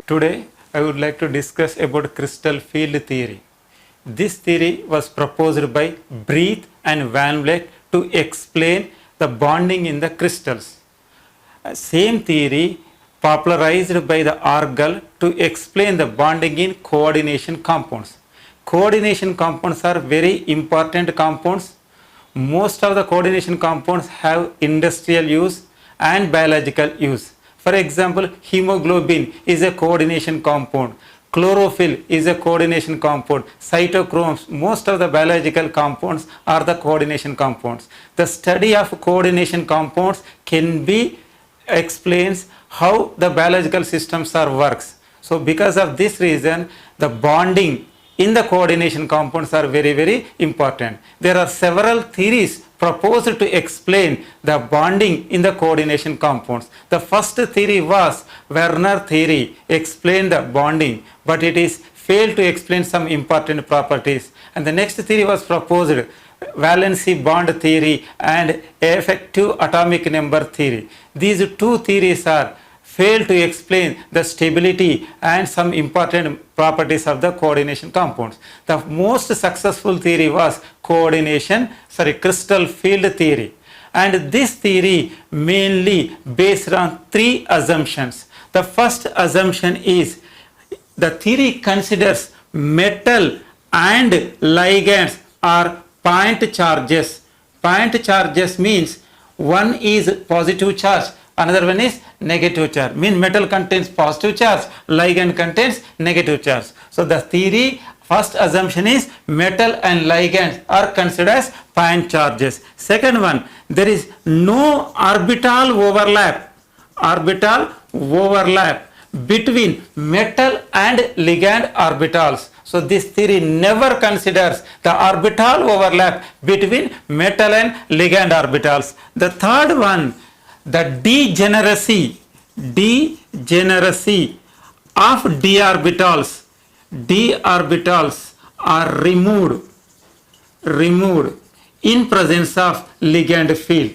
Today, I would like to discuss about crystal field theory. This theory was proposed by Breathe and Van Vleck to explain the bonding in the crystals. Same theory popularized by the Argall to explain the bonding in coordination compounds. Coordination compounds are very important compounds. Most of the coordination compounds have industrial use and biological use. For example, hemoglobin is a coordination compound. Chlorophyll is a coordination compound. Cytochromes, most of the biological compounds are the coordination compounds. The study of coordination compounds can be explains how the biological systems are works. So because of this reason, the bonding in the coordination compounds are very important. There are several theories proposed to explain the bonding in the coordination compounds. The first theory was Werner theory, explained the bonding, but it is failed to explain some important properties. And the next theory was proposed, valency bond theory and effective atomic number theory. These two theories are failed to explain the stability and some important properties of the coordination compounds. The most successful theory was crystal field theory. And this theory mainly based on three assumptions. The first assumption is the theory considers metal and ligands are point charges. Point charges means one is positive charge, another one is negative charge. Mean metal contains positive charge, ligand contains negative charge. So the theory first assumption is metal and ligands are considered as point charges. Second one, there is no orbital overlap between metal and ligand orbitals. So this theory never considers the orbital overlap between metal and ligand orbitals. The third one, the degeneracy of d orbitals are removed in presence of ligand field.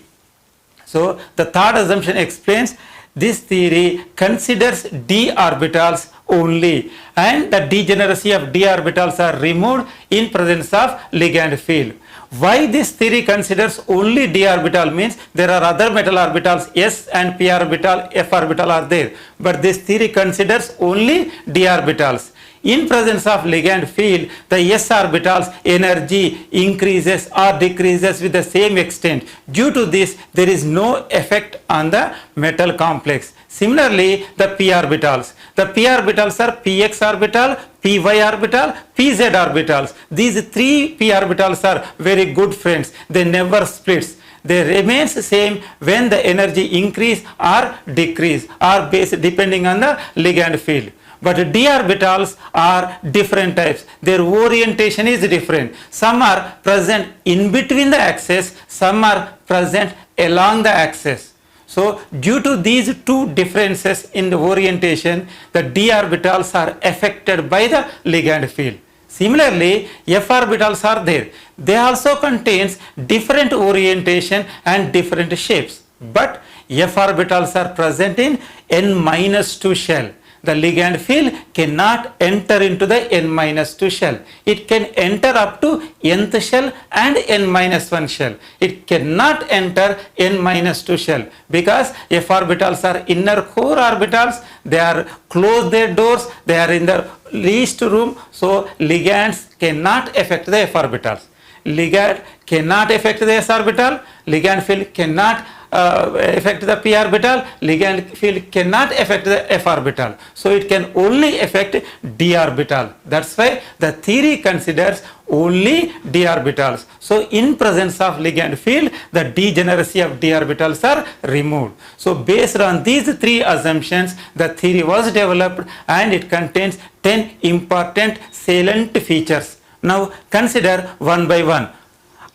So the third assumption explains this theory considers d orbitals only, and the degeneracy of d orbitals are removed in presence of ligand field. Why this theory considers only d orbital means there are other metal orbitals s and p orbital, f orbital are there, but this theory considers only d orbitals. In presence of ligand field, the s orbitals energy increases or decreases with the same extent. Due to this, there is no effect on the metal complex. Similarly, the p orbitals. The p orbitals are px orbital, py orbital, pz orbitals. These three p orbitals are very good friends. They never splits. They remains same when the energy increase or decrease or based depending on the ligand field. But d orbitals are different types. Their orientation is different. Some are present in between the axis, some are present along the axis. So due to these two differences in the orientation, the d orbitals are affected by the ligand field. Similarly, f orbitals are there. They also contains different orientation and different shapes. But f orbitals are present in n-2 shell. The ligand field cannot enter into the n-2 shell. It can enter up to nth shell and n-1 shell. It cannot enter n-2 shell because f orbitals are inner core orbitals. They are close their doors. They are in the least room. So ligands cannot affect the f orbitals. Ligand cannot affect the s orbital. Ligand field cannot affect the p orbital. Ligand field cannot affect the f orbital. So it can only affect d orbital. That's why the theory considers only d orbitals. So in presence of ligand field, the degeneracy of d orbitals are removed. So based on these three assumptions, the theory was developed and it contains 10 important salient features. Now consider one by one.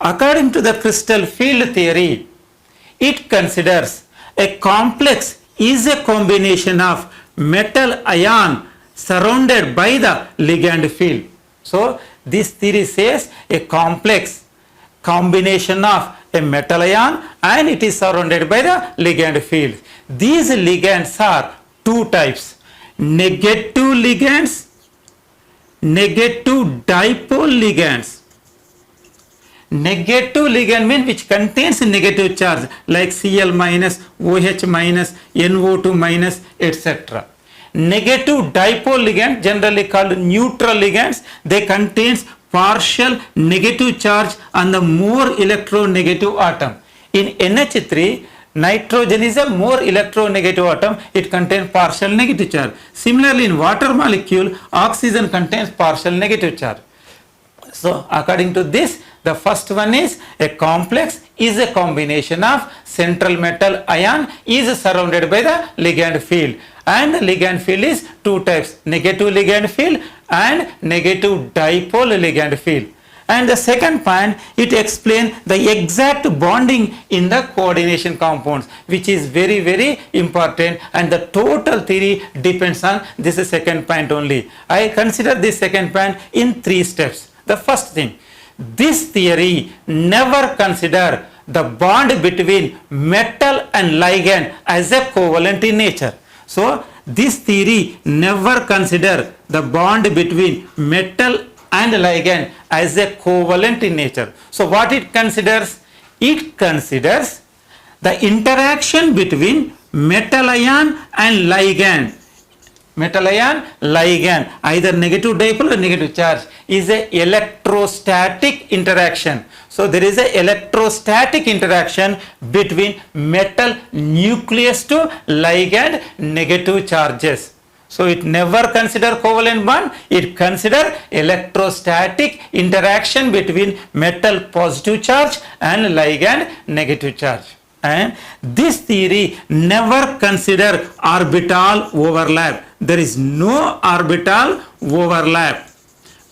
According to the crystal field theory, it considers a complex is a combination of metal ion surrounded by the ligand field. So this theory says a complex combination of a metal ion and it is surrounded by the ligand field. These ligands are two types. negative ligands, negative dipole ligands. Negative ligand means which contains negative charge like Cl minus, OH minus, NO2 minus, etc. Negative dipole ligand, generally called neutral ligands, they contains partial negative charge on the more electronegative atom. In NH3, nitrogen is a more electronegative atom, it contains partial negative charge. Similarly, in water molecule, oxygen contains partial negative charge. So according to this, the first one is a complex is a combination of central metal ion is surrounded by the ligand field, and the ligand field is two types, negative ligand field and negative dipole ligand field. And the second point, it explains the exact bonding in the coordination compounds, which is very, very important, and the total theory depends on this second point only. I consider this second point in 3 steps. The first thing, this theory never consider the bond between metal and ligand as a covalent in nature. So this theory never consider the bond between metal and ligand as a covalent in nature. So what it considers? It considers the interaction between metal ion and ligand. Metal ion, ligand, either negative dipole or negative charge, is a electrostatic interaction. So there is a electrostatic interaction between metal nucleus to ligand negative charges. So it never consider covalent bond, it consider electrostatic interaction between metal positive charge and ligand negative charge. And this theory never consider orbital overlap. There is no orbital overlap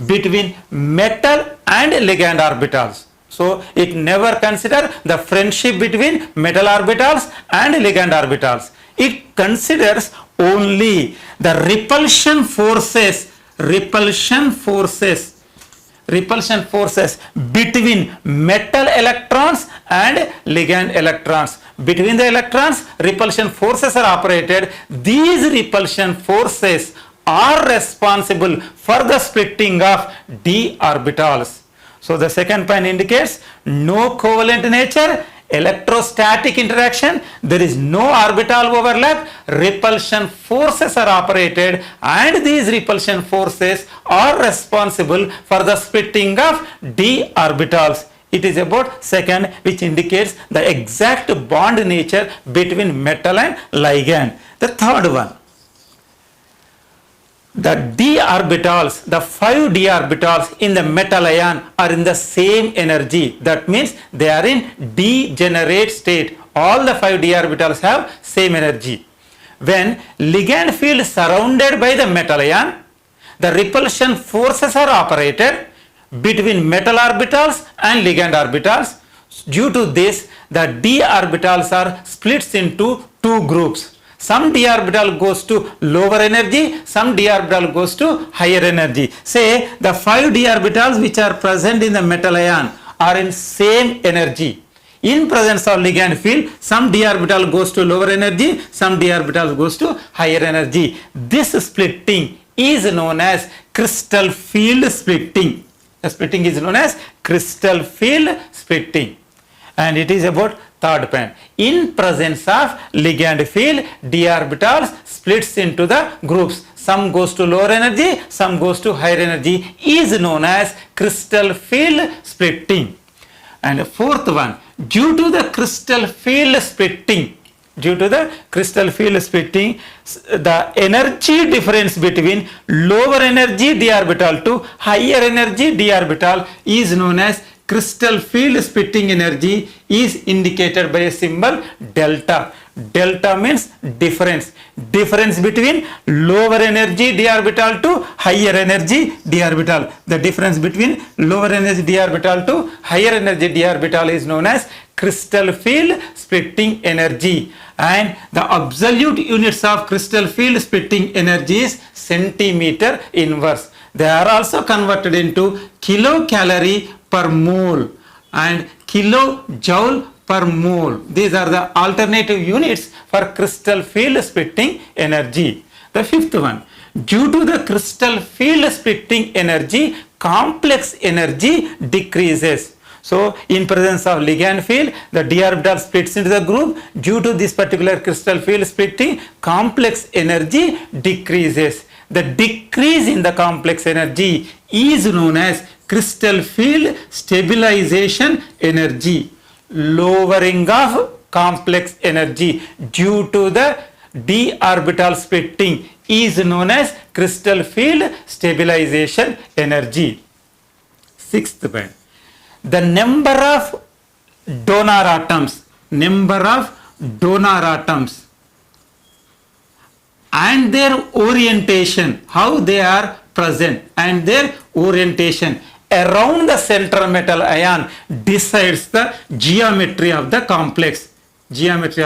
between metal and ligand orbitals. So it never consider the friendship between metal orbitals and ligand orbitals. It considers only the repulsion forces between metal electrons and ligand electrons. Between the electrons, repulsion forces are operated. These repulsion forces are responsible for the splitting of d orbitals. So the second point indicates no covalent nature, electrostatic interaction, there is no orbital overlap, repulsion forces are operated, and these repulsion forces are responsible for the splitting of d orbitals. It is about second, which indicates the exact bond nature between metal and ligand. The third one, the d orbitals, the 5 d orbitals in the metal ion are in the same energy. That means they are in degenerate state. All the 5 d orbitals have same energy. When ligand field is surrounded by the metal ion, the repulsion forces are operated between metal orbitals and ligand orbitals. Due to this, the d orbitals are splits into 2 groups. Some d orbital goes to lower energy, some d orbital goes to higher energy. Say the 5 d orbitals which are present in the metal ion are in same energy. In presence of ligand field, some d orbital goes to lower energy, some d orbital goes to higher energy. This splitting is known as crystal field splitting. The splitting is known as crystal field splitting, and it is about third point. In presence of ligand field, d orbitals splits into the groups. Some goes to lower energy, some goes to higher energy, is known as crystal field splitting. And the fourth one, due to the crystal field splitting, the energy difference between lower energy d orbital to higher energy d orbital is known as crystal field splitting energy, is indicated by a symbol delta. Delta means difference between lower energy d orbital to higher energy d orbital. The difference between lower energy d orbital to higher energy d orbital is known as crystal field splitting energy, and the absolute units of crystal field splitting energy is centimeter inverse. They are also converted into kilocalorie per mole and kilojoule per mole. These are the alternative units for crystal field splitting energy. The fifth one, due to the crystal field splitting energy, complex energy decreases. So in presence of ligand field, the d orbital splits into the group. Due to this particular crystal field splitting, complex energy decreases. The decrease in the complex energy is known as crystal field stabilization energy. Lowering of complex energy due to the d orbital splitting is known as crystal field stabilization energy. Sixth point, the number of donor atoms and their orientation, how they are present and their orientation around the central metal ion decides the geometry of the complex. The geometry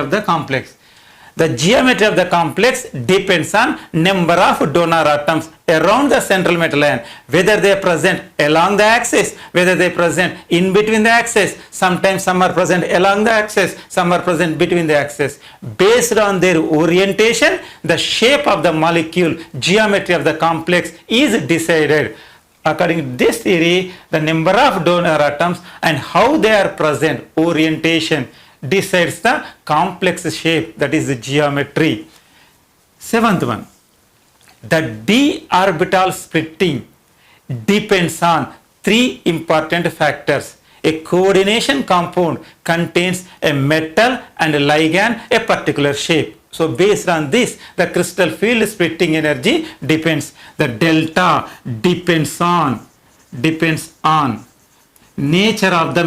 of the complex depends on number of donor atoms around the central metal ion, whether they are present along the axis, whether they are present in between the axis. Sometimes some are present along the axis, some are present between the axis. Based on their orientation, the shape of the molecule, geometry of the complex is decided. According to this theory, the number of donor atoms and how they are present, orientation, decides the complex shape, that is the geometry. Seventh one, the d orbital splitting depends on three important factors. A coordination compound contains a metal and a ligand a particular shape. So based on this, the crystal field splitting energy depends. The delta depends on nature of the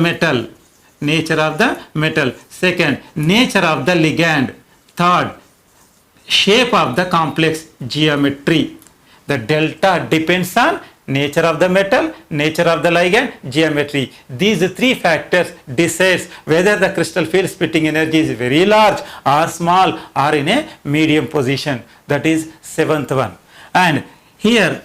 metal. Second, nature of the ligand. Third, shape of the complex, geometry. The delta depends on nature of the metal, nature of the ligand, geometry. These three factors decides whether the crystal field splitting energy is very large or small or in a medium position. That is seventh one. And here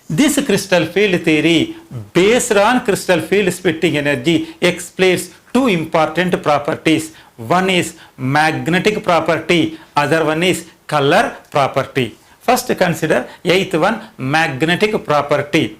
this crystal field theory based on crystal field splitting energy explains two important properties. One is magnetic property, other one is color property. First consider eighth one, magnetic property.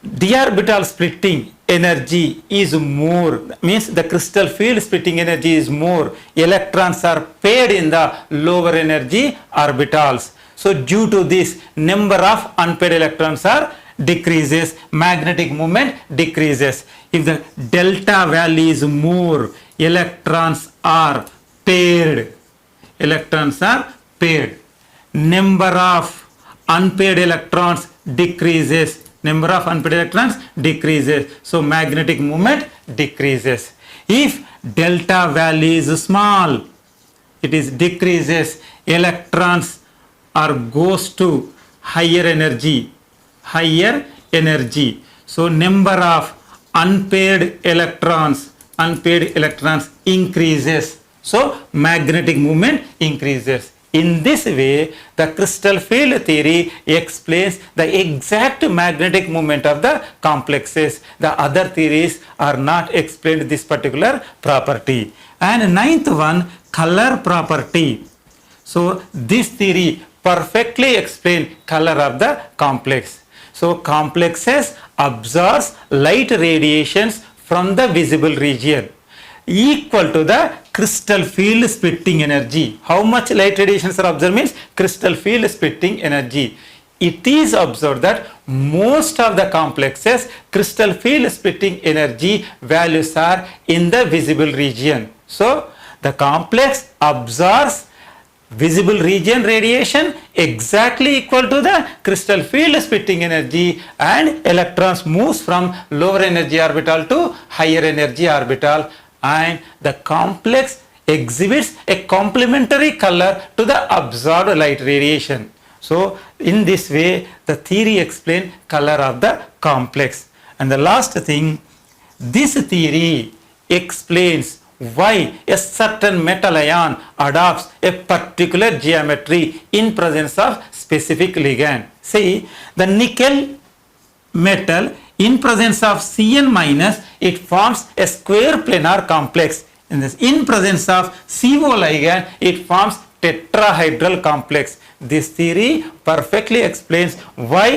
D orbital splitting energy is more, means the crystal field splitting energy is more. Electrons are paired in the lower energy orbitals. So due to this, number of unpaired electrons are decreases, magnetic moment decreases. If the delta value is more, electrons are paired. Number of unpaired electrons decreases. So magnetic moment decreases. If delta value is small, it is decreases. Electrons are goes to higher energy. So number of unpaired electrons increases. So magnetic moment increases. In this way, the crystal field theory explains the exact magnetic moment of the complexes. The other theories are not explained this particular property. And ninth one, color property. So this theory perfectly explains color of the complex. So complexes absorbs light radiations from the visible region equal to the crystal field splitting energy. How much light radiations are observed means crystal field splitting energy. It is observed that most of the complexes crystal field splitting energy values are in the visible region. So the complex absorbs visible region radiation exactly equal to the crystal field splitting energy, and electrons moves from lower energy orbital to higher energy orbital, and the complex exhibits a complementary color to the absorbed light radiation. So in this way the theory explains color of the complex. And the last thing, this theory explains why a certain metal ion adopts a particular geometry in presence of specific ligand. See, the nickel metal in presence of Cn minus, it forms a square planar complex. In presence of CO ligand, it forms tetrahedral complex. This theory perfectly explains why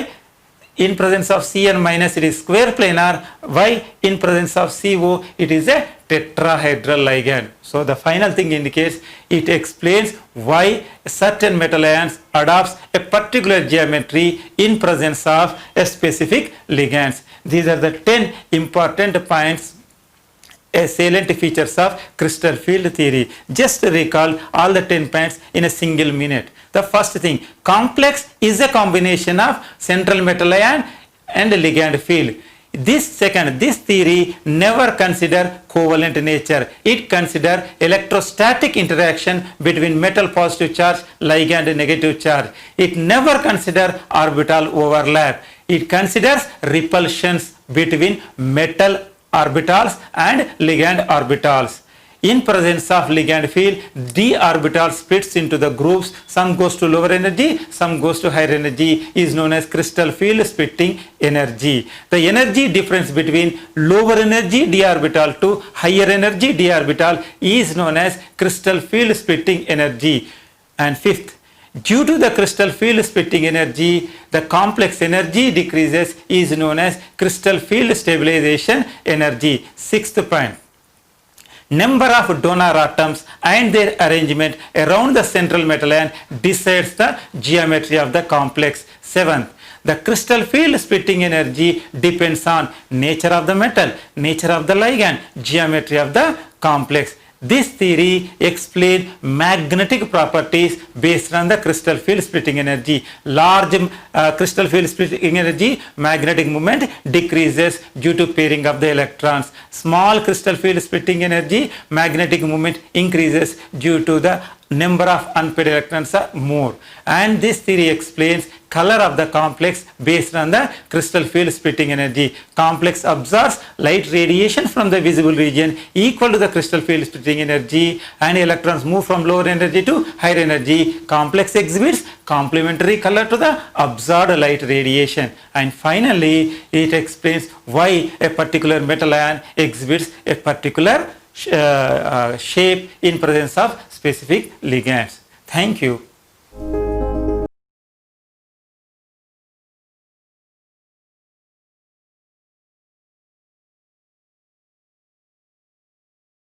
in presence of Cn minus it is square planar, why in presence of CO it is a tetrahedral ligand. So the final thing indicates, it explains why certain metal ions adopts a particular geometry in presence of a specific ligands. These are the 10 important points, salient features of crystal field theory. Just recall all the 10 points in a single minute. The first thing, complex is a combination of central metal ion and ligand field. This theory never consider covalent nature. It consider electrostatic interaction between metal positive charge, ligand negative charge. It never consider orbital overlap. It considers repulsions between metal orbitals and ligand orbitals. In presence of ligand field, d orbital splits into the groups. Some goes to lower energy, some goes to higher energy, is known as crystal field splitting energy. The energy difference between lower energy d orbital to higher energy d orbital is known as crystal field splitting energy. And fifth, due to the crystal field splitting energy, the complex energy decreases, is known as crystal field stabilization energy. Sixth point, number of donor atoms and their arrangement around the central metal ion decides the geometry of the complex. Seventh, the crystal field splitting energy depends on nature of the metal, nature of the ligand, geometry of the complex. This theory explains magnetic properties based on the crystal field splitting energy. Large crystal field splitting energy, magnetic moment decreases due to pairing of the electrons. Small crystal field splitting energy, magnetic moment increases due to the number of unpaired electrons are more. And this theory explains color of the complex based on the crystal field splitting energy. Complex absorbs light radiation from the visible region equal to the crystal field splitting energy, and electrons move from lower energy to higher energy. Complex exhibits complementary color to the absorbed light radiation. And finally, it explains why a particular metal ion exhibits a particular shape in presence of specific ligands. Thank you.